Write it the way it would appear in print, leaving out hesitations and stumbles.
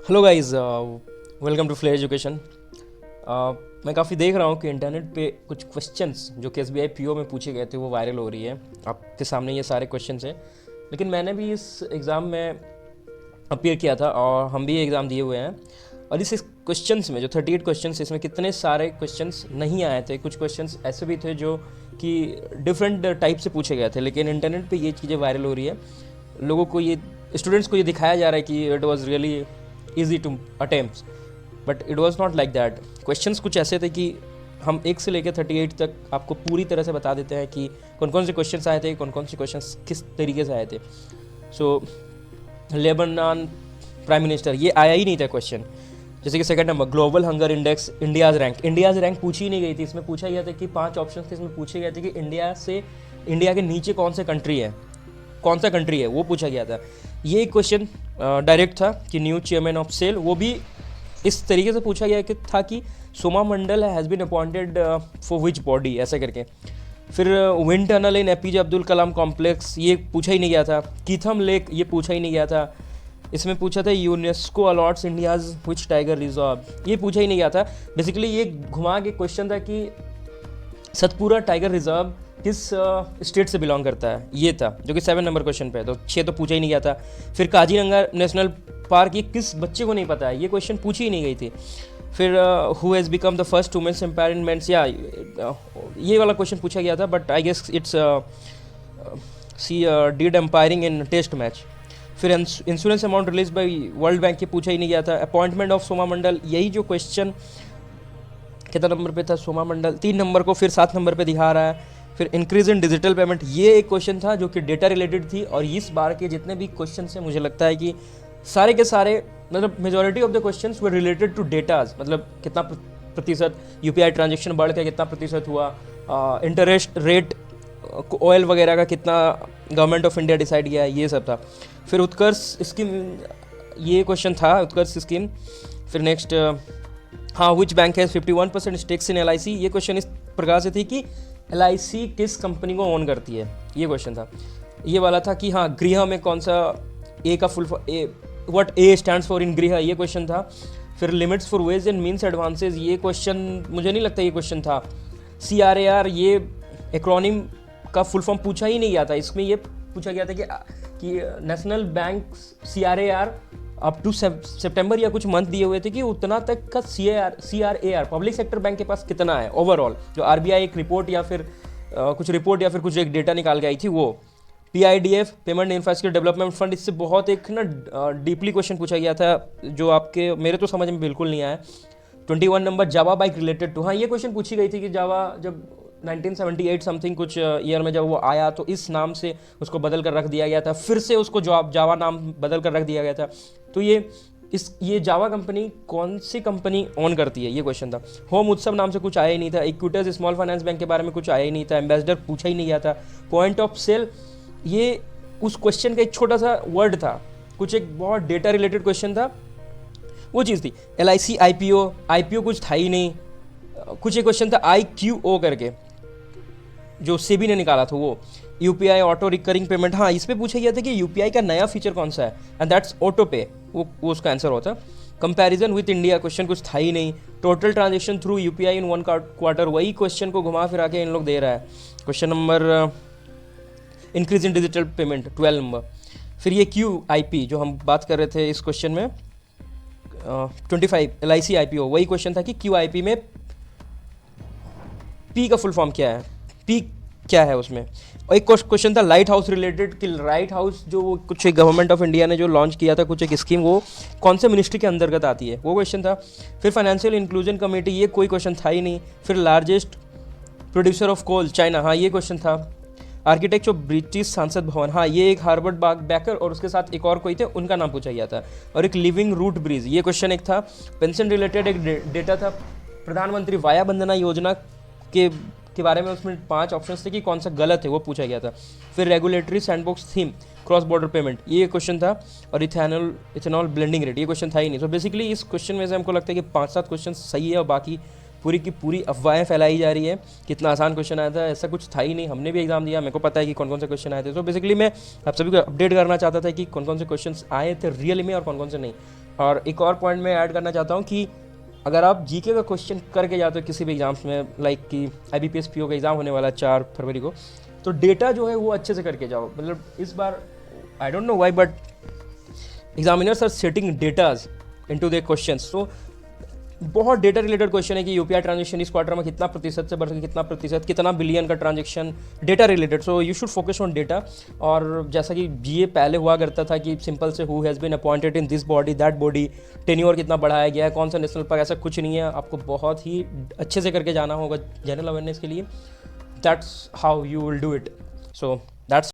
Hello guys, welcome to Flair Education. मैं काफ़ी देख रहा हूँ कि इंटरनेट पे कुछ क्वेश्चंस जो कि एसबीआई पीओ में पूछे गए थे वो वायरल हो रही है। आपके सामने ये सारे क्वेश्चंस हैं, लेकिन मैंने भी इस एग्ज़ाम में अपीयर किया था और हम भी एग्ज़ाम दिए हुए हैं। और इस क्वेश्चंस में जो 38 क्वेश्चंस, इसमें कितने सारे क्वेश्चंस नहीं आए थे। कुछ क्वेश्चंस ऐसे भी थे जो कि डिफरेंट टाइप से पूछे गए थे, लेकिन इंटरनेट पे ये चीज़ें वायरल हो रही है। लोगों को ये, स्टूडेंट्स को ये दिखाया जा रहा है कि it was really easy to attempt, but it was not like that. Questions कुछ ऐसे थे कि हम 1 से लेकर 38 तक आपको पूरी तरह से बता देते हैं कि कौन कौन से क्वेश्चंस आए थे, कौन कौन से क्वेश्चंस किस तरीके से आए थे। सो लेबनान प्राइम मिनिस्टर, ये आया ही नहीं था क्वेश्चन। जैसे कि second number, global hunger index, India's rank पूछी ही नहीं गई थी। इसमें पूछा गया था कि 5 ऑप्शन थे, इसमें पूछे गए थे कि इंडिया के नीचे कौन सा कंट्री है, कौन सा कंट्री है, वो पूछा गया था। ये क्वेश्चन डायरेक्ट था कि न्यू चेयरमैन ऑफ सेल, वो भी इस तरीके से पूछा गया कि था कि Soma Mandal has been appointed for which body, ऐसा करके। फिर wind tunnel in APJ Abdul Kalam complex, ये पूछा ही नहीं गया था। कीथम लेक, ये पूछा ही नहीं गया था। इसमें पूछा था यूनेस्को अलॉट्स इंडियाज़ विच टाइगर रिजर्व, ये पूछा ही नहीं गया था। बेसिकली ये घुमा के क्वेश्चन था कि सतपुरा टाइगर रिजर्व किस स्टेट से बिलोंग करता है, ये था, जो कि 7 नंबर क्वेश्चन पे है। तो 6 तो पूछा ही नहीं गया था। फिर काजीरंगा नेशनल पार्क, ये किस बच्चे को नहीं पता है, ये क्वेश्चन पूछी ही नहीं गई थी। फिर who has become the first women's empowerments, या ये वाला क्वेश्चन पूछा गया था, but I guess it's she did umpiring in test match. फिर insurance amount release by world bank, ये पूछा ही नहीं गया था। अपॉइंटमेंट ऑफ सोमा मंडल, यही जो क्वेश्चन कितना नंबर पे था, सोमा मंडल 3 नंबर को, फिर 7 नंबर पे दिखा रहा है। फिर इंक्रीज इन डिजिटल पेमेंट, ये एक क्वेश्चन था जो कि डेटा रिलेटेड थी। और इस बार के जितने भी क्वेश्चन हैं, मुझे लगता है कि सारे के सारे, मतलब majority of the questions were related to datas, मतलब कितना प्रतिशत यूपीआई ट्रांजेक्शन बढ़ के कितना प्रतिशत हुआ, इंटरेस्ट रेट ऑयल वगैरह का कितना गवर्नमेंट ऑफ इंडिया डिसाइड किया है, ये सब था। फिर उत्कर्ष स्कीम, ये क्वेश्चन था, उत्कर्ष स्कीम। फिर नेक्स्ट, हाँ, which bank has 51% stakes in LIC, ये क्वेश्चन इस प्रकार से थी कि एलआईसी किस कंपनी को ओन करती है, ये क्वेश्चन था। ये वाला था कि हाँ, गृह में कौन सा ए का full, what A stands for in गृह, ये क्वेश्चन था। फिर limits for ways and means advances, ये क्वेश्चन मुझे नहीं लगता ये क्वेश्चन था। CRAR, ये एक्रोनिम का फुल फॉर्म पूछा ही नहीं गया था। इसमें ये पूछा गया था कि national bank CRAR up to सितंबर या कुछ मंथ दिए हुए थे कि उतना तक का CRAR पब्लिक सेक्टर बैंक के पास कितना है ओवरऑल। जो RBI एक रिपोर्ट या फिर कुछ एक डेटा निकाल के आई थी, वो PIDF payment infrastructure development fund, इससे बहुत एक ना डीपली क्वेश्चन पूछा गया था जो आपके मेरे तो समझ में बिल्कुल नहीं आया। 21 नंबर, जावा बाइक रिलेटेड टू, हाँ, ये क्वेश्चन पूछी गई थी कि जावा जब 1978 समथिंग कुछ ईयर में जब वो आया तो इस नाम से उसको बदल कर रख दिया गया था, फिर से उसको जावा नाम बदल कर रख दिया गया था। तो ये जावा कंपनी कौन सी कंपनी ओन करती है, ये क्वेश्चन था। होम उत्सव नाम से कुछ आया ही नहीं था। इक्विटस स्मॉल फाइनेंस बैंक के बारे में कुछ आया ही नहीं था। एम्बेसडर पूछा ही नहीं गया था। पॉइंट ऑफ सेल, ये उस क्वेश्चन का एक छोटा सा वर्ड था, कुछ एक बहुत डेटा रिलेटेड क्वेश्चन था, वो चीज़ थी। LIC IPO कुछ था ही नहीं। कुछ एक क्वेश्चन था IQO करके, जो सेबी ने निकाला था, वो UPI ऑटो रिकरिंग पेमेंट, हाँ, इस पर पूछा गया था कि UPI का नया फीचर कौन सा है, एंड दैट्स ऑटो पे, वो उसका आंसर होता। कंपैरिजन विथ इंडिया, क्वेश्चन कुछ था ही नहीं। टोटल ट्रांजेक्शन थ्रू UPI इन 1 क्वार्टर, वही क्वेश्चन को घुमा फिरा के इन लोग दे रहा है। Question number, increase in digital payment 12 number. फिर ये QIP जो हम बात कर रहे थे इस क्वेश्चन में, 25 LIC IPO, वही क्वेश्चन था कि QIP में P का फुल फॉर्म क्या है, P क्या है उसमें। और एक क्वेश्चन था लाइट हाउस रिलेटेड कि लाइट हाउस जो वो कुछ गवर्नमेंट ऑफ इंडिया ने जो लॉन्च किया था, कुछ एक स्कीम, वो कौन से मिनिस्ट्री के अंतर्गत आती है, वो क्वेश्चन था। फिर फाइनेंशियल इंक्लूजन कमेटी, ये कोई क्वेश्चन था ही नहीं। फिर largest producer of coal China, हाँ, ये क्वेश्चन था। आर्किटेक्ट ऑफ ब्रिटिश संसद भवन, हाँ, ये एक हार्वर्ड बैकर और उसके साथ एक और कोई थे, उनका नाम पूछा गया था। और एक लिविंग रूट ब्रिज, ये क्वेश्चन एक था। पेंशन रिलेटेड एक डेटा था। प्रधानमंत्री वाया बंदना योजना के बारे में उसमें 5 ऑप्शंस थे कि कौन सा गलत है, वो पूछा गया था। फिर regulatory sandbox theme cross border payment, ये क्वेश्चन था। और इथेनॉल ब्लेंडिंग रेट, ये क्वेश्चन था ही नहीं। तो बेसिकली इस क्वेश्चन में से हमको लगता है कि 5-7 क्वेश्चन सही है और बाकी पूरी की पूरी अफवाहें फैलाई जा रही है। कितना आसान क्वेश्चन आया था, ऐसा कुछ था ही नहीं। हमने भी एग्जाम दिया, मेरे को पता है कि कौन कौन से क्वेश्चन आए थे। तो बेसिकली मैं आप सभी को अपडेट करना चाहता था कि कौन कौन से क्वेश्चन आए थे रियल में और कौन कौन से नहीं। और एक और पॉइंट मैं ऐड करना चाहता हूँ कि अगर आप जीके का क्वेश्चन करके जाते हो किसी भी एग्जाम्स में, लाइक कि IBPS PO का एग्ज़ाम होने वाला है 4 फरवरी को, तो डेटा जो है वो अच्छे से करके जाओ। मतलब इस बार I don't know why but examiners are setting datas into the questions. तो बहुत डेटा रिलेटेड क्वेश्चन है कि यूपीआई ट्रांजेक्शन इस क्वार्टर में कितना प्रतिशत से बढ़ के कितना प्रतिशत, कितना बिलियन का transaction, data related. So you should focus on data. और जैसा कि जीए पहले हुआ करता था कि सिंपल से who has been appointed in this body that body, tenure कितना बढ़ाया गया है, कौन सा नेशनल पार्क, ऐसा कुछ नहीं है। आपको बहुत ही अच्छे से करके जाना होगा जनरल अवेयरनेस के लिए। That's how you will do it. So that's